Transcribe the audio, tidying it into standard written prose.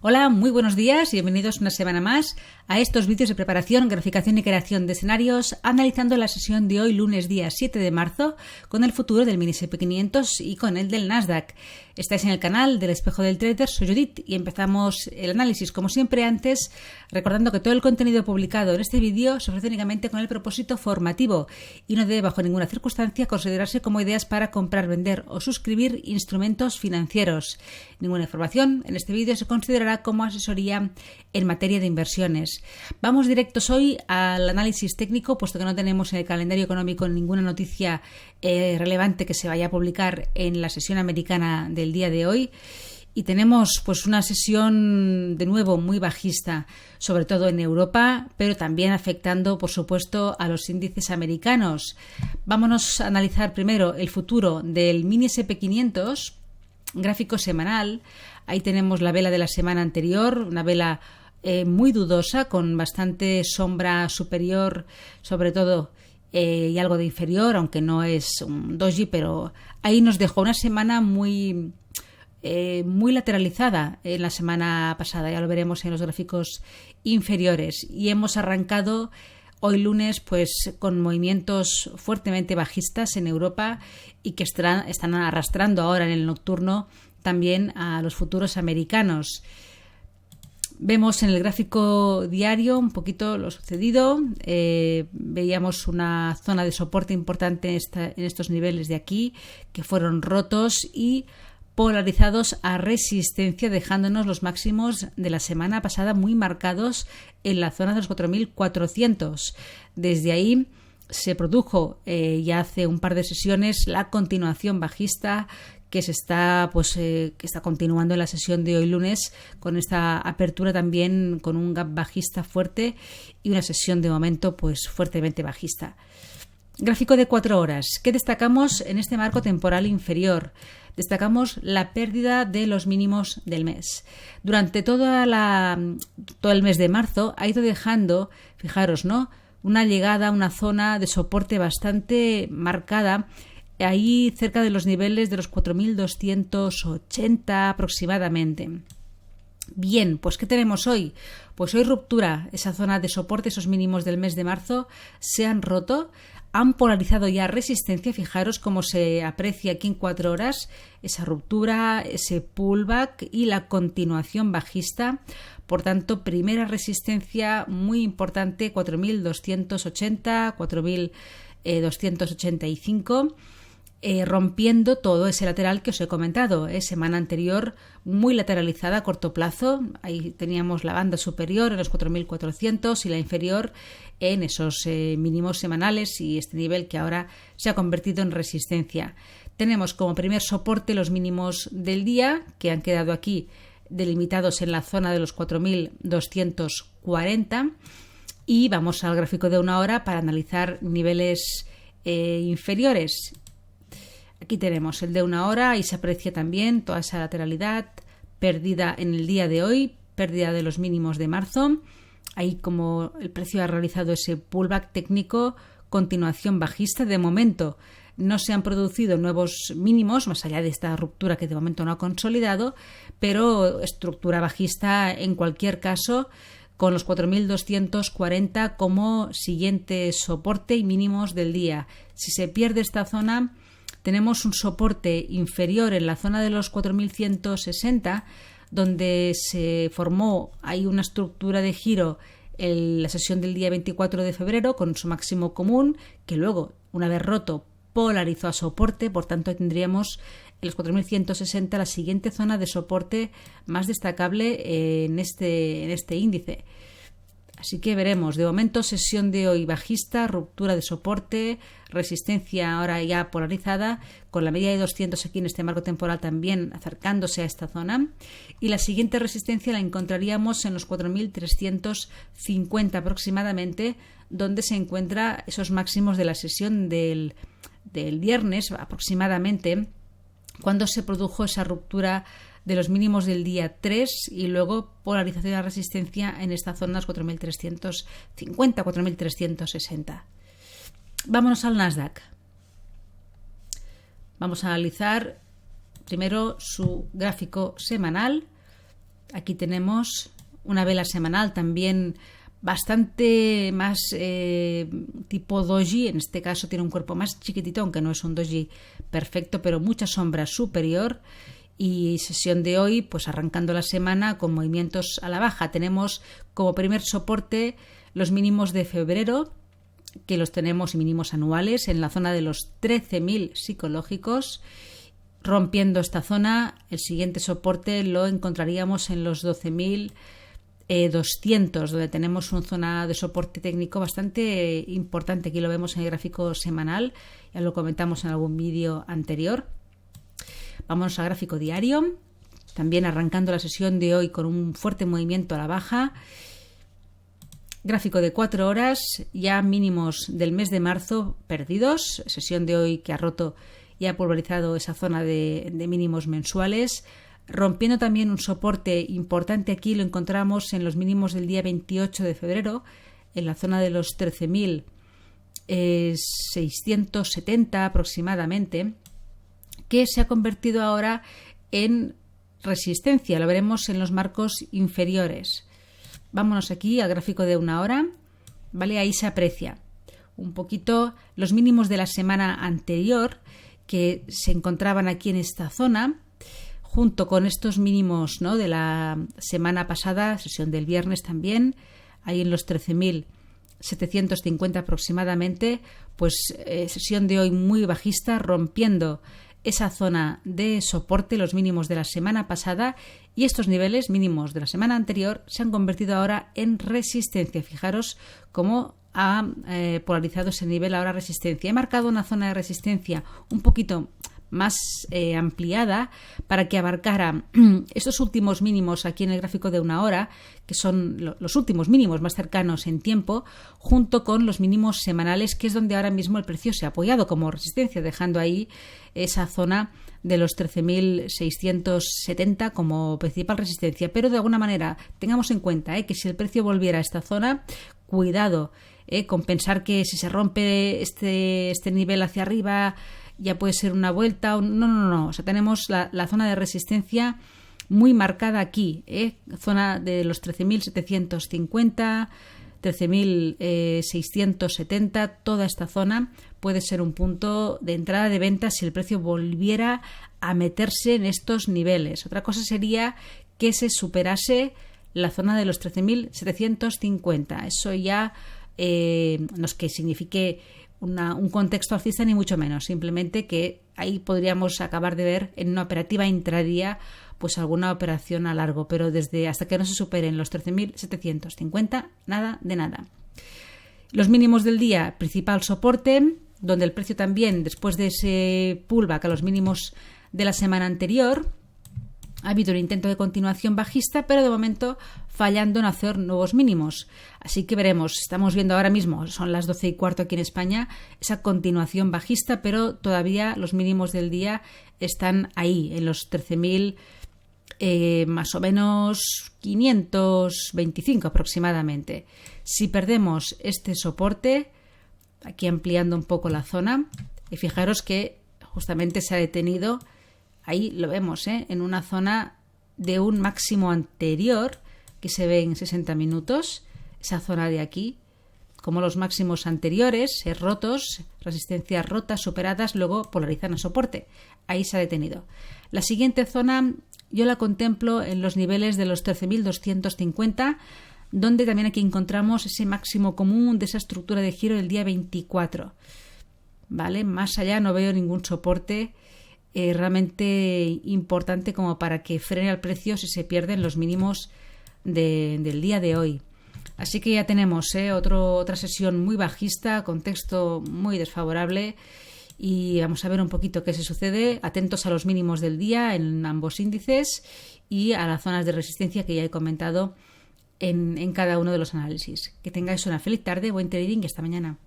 Hola, muy buenos días y bienvenidos una semana más a estos vídeos de preparación, graficación y creación de escenarios, analizando la sesión de hoy, lunes día 7 de marzo, con el futuro del mini S&P 500 y con el del Nasdaq. Estáis en el canal del Espejo del Trader, soy Judith y empezamos el análisis, como siempre antes, recordando que todo el contenido publicado en este vídeo se ofrece únicamente con el propósito formativo y no debe bajo ninguna circunstancia considerarse como ideas para comprar, vender o suscribir instrumentos financieros. Ninguna información en este vídeo se considerará como asesoría en materia de inversiones. Vamos directos hoy al análisis técnico, puesto que no tenemos en el calendario económico ninguna noticia relevante que se vaya a publicar en la sesión americana del día de hoy. Y tenemos pues una sesión de nuevo muy bajista, sobre todo en Europa, pero también afectando, por supuesto, a los índices americanos. Vámonos a analizar primero el futuro del mini S&P 500, gráfico semanal. Ahí tenemos la vela de la semana anterior, una vela muy dudosa, con bastante sombra superior, sobre todo, y algo de inferior, aunque no es un doji, pero ahí nos dejó una semana muy lateralizada en la semana pasada. Ya lo veremos en los gráficos inferiores. Y hemos arrancado hoy lunes pues con movimientos fuertemente bajistas en Europa y que están arrastrando ahora en el nocturno también a los futuros americanos. Vemos en el gráfico diario un poquito lo sucedido. Veíamos una zona de soporte importante en estos niveles de aquí, que fueron rotos y polarizados a resistencia, dejándonos los máximos de la semana pasada muy marcados en la zona de los 4.400. Desde ahí se produjo ya hace un par de sesiones la continuación bajista que está continuando en la sesión de hoy lunes, con esta apertura también con un gap bajista fuerte y una sesión de momento pues fuertemente bajista. Gráfico de 4 horas. ¿Qué destacamos en este marco temporal inferior? Destacamos la pérdida de los mínimos del mes. Durante todo el mes de marzo ha ido dejando, fijaros, ¿no?, una llegada a una zona de soporte bastante marcada, ahí cerca de los niveles de los 4.280 aproximadamente. Bien, pues ¿qué tenemos hoy? Pues hoy ruptura, esa zona de soporte, esos mínimos del mes de marzo se han roto, han polarizado ya resistencia. Fijaros cómo se aprecia aquí en 4 horas esa ruptura, ese pullback y la continuación bajista. Por tanto, primera resistencia muy importante, 4.280, 4.285. Rompiendo todo ese lateral que os he comentado, semana anterior muy lateralizada a corto plazo. Ahí teníamos la banda superior en los 4.400 y la inferior en esos mínimos semanales y este nivel que ahora se ha convertido en resistencia. Tenemos como primer soporte los mínimos del día, que han quedado aquí delimitados en la zona de los 4.240, y vamos al gráfico de 1 hora para analizar niveles inferiores. Aquí tenemos el de 1 hora y se aprecia también toda esa lateralidad perdida en el día de hoy, pérdida de los mínimos de marzo. Ahí como el precio ha realizado ese pullback técnico, continuación bajista. De momento no se han producido nuevos mínimos, más allá de esta ruptura que de momento no ha consolidado, pero estructura bajista en cualquier caso, con los 4.240 como siguiente soporte y mínimos del día. Si se pierde esta zona, tenemos un soporte inferior en la zona de los 4.160, donde se formó ahí una estructura de giro en la sesión del día 24 de febrero con su máximo común, que luego, una vez roto, polarizó a soporte. Por tanto, tendríamos en los 4.160 la siguiente zona de soporte más destacable en este índice. Así que veremos. De momento, sesión de hoy bajista, ruptura de soporte, resistencia ahora ya polarizada, con la media de 200 aquí en este marco temporal también acercándose a esta zona. Y la siguiente resistencia la encontraríamos en los 4.350 aproximadamente, donde se encuentra esos máximos de la sesión del viernes aproximadamente, cuando se produjo esa ruptura de los mínimos del día 3 y luego polarización de la resistencia en esta zona 4.350, 4.360. Vámonos al Nasdaq. Vamos a analizar primero su gráfico semanal. Aquí tenemos una vela semanal también bastante más tipo doji. En este caso tiene un cuerpo más chiquitito, aunque no es un doji perfecto, pero mucha sombra superior. Y sesión de hoy, pues arrancando la semana con movimientos a la baja. Tenemos como primer soporte los mínimos de febrero, que los tenemos, mínimos anuales, en la zona de los 13.000 psicológicos. Rompiendo esta zona, el siguiente soporte lo encontraríamos en los 12.200, donde tenemos una zona de soporte técnico bastante importante. Aquí lo vemos en el gráfico semanal, ya lo comentamos en algún vídeo anterior. Vamos al gráfico diario, también arrancando la sesión de hoy con un fuerte movimiento a la baja. Gráfico de 4 horas, ya mínimos del mes de marzo perdidos. Sesión de hoy que ha roto y ha pulverizado esa zona de mínimos mensuales. Rompiendo también un soporte importante, aquí lo encontramos en los mínimos del día 28 de febrero, en la zona de los 13.670 aproximadamente, que se ha convertido ahora en resistencia. Lo veremos en los marcos inferiores. Vámonos aquí al gráfico de 1 hora, ¿vale? Ahí se aprecia un poquito los mínimos de la semana anterior, que se encontraban aquí en esta zona, junto con estos mínimos, ¿no?, de la semana pasada, sesión del viernes también, ahí en los 13.750 aproximadamente. Pues sesión de hoy muy bajista, rompiendo esa zona de soporte, los mínimos de la semana pasada, y estos niveles mínimos de la semana anterior se han convertido ahora en resistencia. Fijaros cómo ha polarizado ese nivel ahora resistencia. He marcado una zona de resistencia un poquito más ampliada para que abarcara estos últimos mínimos aquí en el gráfico de 1 hora, que son los últimos mínimos más cercanos en tiempo, junto con los mínimos semanales, que es donde ahora mismo el precio se ha apoyado como resistencia, dejando ahí esa zona de los 13.670 como principal resistencia. Pero de alguna manera tengamos en cuenta que si el precio volviera a esta zona, cuidado con pensar que si se rompe este nivel hacia arriba ya puede ser una vuelta. No. O sea, tenemos la zona de resistencia muy marcada aquí, zona de los 13.750, 13.670, toda esta zona puede ser un punto de entrada de venta si el precio volviera a meterse en estos niveles. Otra cosa sería que se superase la zona de los 13.750. Eso ya no es que signifique un contexto alcista ni mucho menos, simplemente que ahí podríamos acabar de ver en una operativa intradía pues alguna operación a largo, pero hasta que no se superen los 13.750, nada de nada. Los mínimos del día, principal soporte, donde el precio también, después de ese pullback a los mínimos de la semana anterior, ha habido un intento de continuación bajista, pero de momento fallando en hacer nuevos mínimos. Así que veremos, estamos viendo ahora mismo, son las 12:15 aquí en España, esa continuación bajista, pero todavía los mínimos del día están ahí, en los 13.000, más o menos 525 aproximadamente. Si perdemos este soporte, aquí ampliando un poco la zona, y fijaros que justamente se ha detenido. Ahí lo vemos, en una zona de un máximo anterior que se ve en 60 minutos, esa zona de aquí, como los máximos anteriores, rotos, resistencias rotas, superadas, luego polarizan a soporte. Ahí se ha detenido. La siguiente zona yo la contemplo en los niveles de los 13.250, donde también aquí encontramos ese máximo común de esa estructura de giro del día 24. ¿Vale? Más allá no veo ningún soporte realmente importante como para que frene al precio si se pierden los mínimos del día de hoy. Así que ya tenemos otra sesión muy bajista, contexto muy desfavorable, y vamos a ver un poquito qué se sucede. Atentos a los mínimos del día en ambos índices y a las zonas de resistencia que ya he comentado en cada uno de los análisis. Que tengáis una feliz tarde, buen trading y hasta mañana.